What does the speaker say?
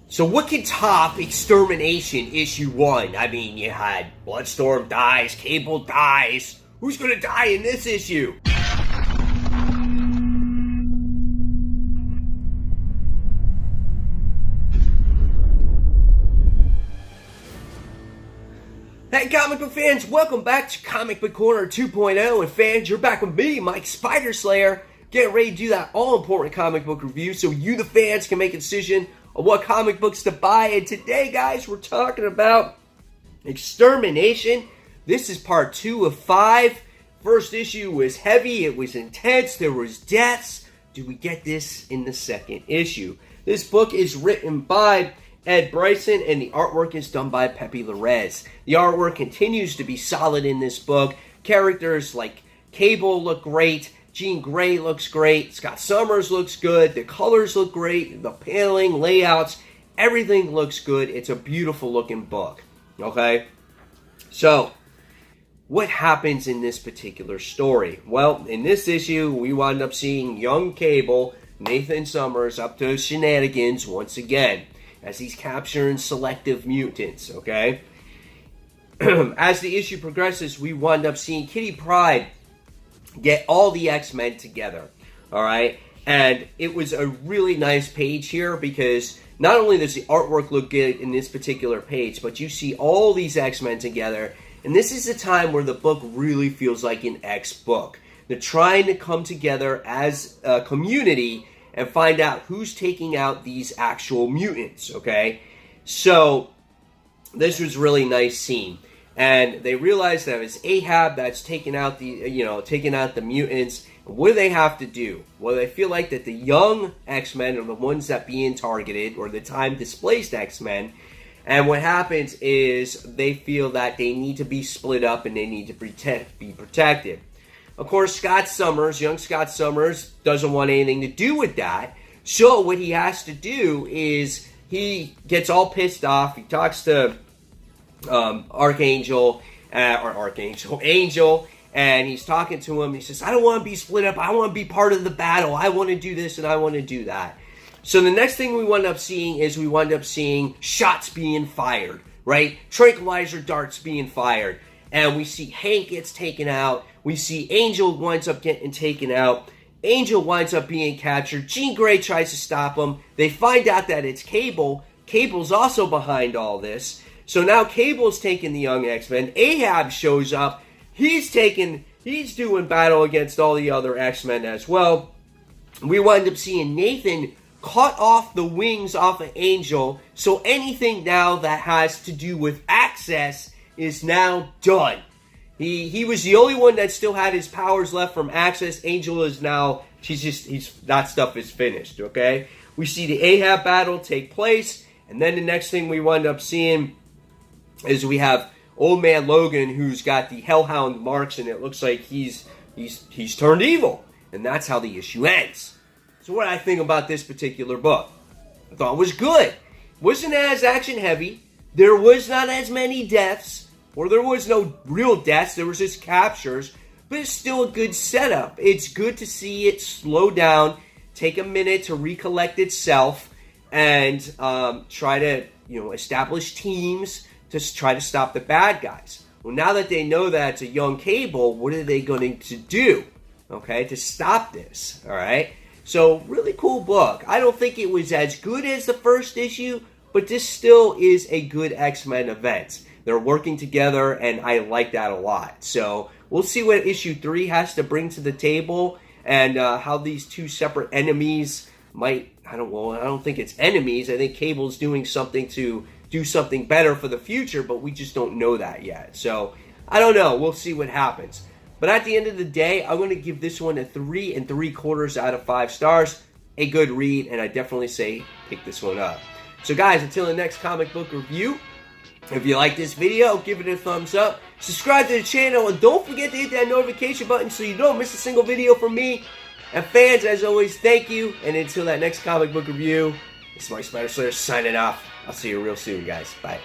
So what can top Extermination issue 1? I mean, you had Bloodstorm dies, Cable dies. Who's gonna die in this issue? Hey comic book fans, welcome back to Comic Book Corner 2.0, and fans, you're back with me, Mike Spider Slayer, getting ready to do that all-important comic book review so you, the fans, can make a decision on what comic books to buy. And today, guys, we're talking about Extermination. This is part 2 of 5. First issue was heavy, it was intense, there was deaths. Do we get this in the second issue? This book is written by Ed Bryson, and the artwork is done by Pepe Larraz. The artwork continues to be solid in this book. Characters like Cable look great, Jean Grey looks great, Scott Summers looks good, the colors look great, the paneling, layouts, everything looks good. It's a beautiful looking book, okay? So, what happens in this particular story? Well, in this issue, we wind up seeing young Cable, Nathan Summers, up to shenanigans once again, as he's capturing selective mutants, okay? As the issue progresses, we wind up seeing Kitty Pryde get all the X-Men together, alright? And it was a really nice page here because not only does the artwork look good in this particular page, but you see all these X-Men together, and this is the time where the book really feels like an X book. They're trying to come together as a community and find out who's taking out these actual mutants, okay? So, this was really nice scene. And they realize that it's Ahab that's taking out the mutants. What do they have to do? Well, they feel like that the young X-Men are the ones that being targeted, or the time-displaced X-Men. And what happens is they feel that they need to be split up and they need to be protected. Of course, young Scott Summers, doesn't want anything to do with that. So what he has to do is he gets all pissed off. He talks to Angel, and he's talking to him. He says, I don't want to be split up. I want to be part of the battle. I want to do this and I want to do that. So the next thing we wind up seeing is shots being fired, right? Tranquilizer darts being fired. And we see Hank gets taken out. We see Angel winds up getting taken out. Angel winds up being captured. Jean Grey tries to stop him. They find out that it's Cable. Cable's also behind all this. So now Cable's taking the young X-Men. Ahab shows up. He's doing battle against all the other X-Men as well. We wind up seeing Nathan cut off the wings off of Angel. So anything now that has to do with Access is now done. He was the only one that still had his powers left from Access. Angel is now, that stuff is finished, okay? We see the Ahab battle take place, and then the next thing we wind up seeing is we have Old Man Logan, who's got the Hellhound marks, and it looks like he's turned evil. And that's how the issue ends. So what I think about this particular book? I thought it was good. Wasn't as action heavy. There was not as many deaths. Or there was no real deaths, there was just captures, but it's still a good setup. It's good to see it slow down, take a minute to recollect itself, and try to, establish teams to try to stop the bad guys. Well, now that they know that it's a young Cable, what are they going to do, okay, to stop this, all right? So, really cool book. I don't think it was as good as the first issue, but this still is a good X-Men event. They're working together, and I like that a lot. So, we'll see what issue 3 has to bring to the table, and how these two separate enemies might, I don't think it's enemies. I think Cable's doing something to do something better for the future, but we just don't know that yet. So, I don't know. We'll see what happens. But at the end of the day, I'm going to give this one a 3 3/4 out of 5 stars. A good read, and I definitely say pick this one up. So, guys, until the next comic book review, if you like this video, give it a thumbs up, subscribe to the channel, and don't forget to hit that notification button so you don't miss a single video from me. And fans, as always, thank you, and until that next comic book review, it's Mike Spider Slayer signing off. I'll see you real soon, guys. Bye.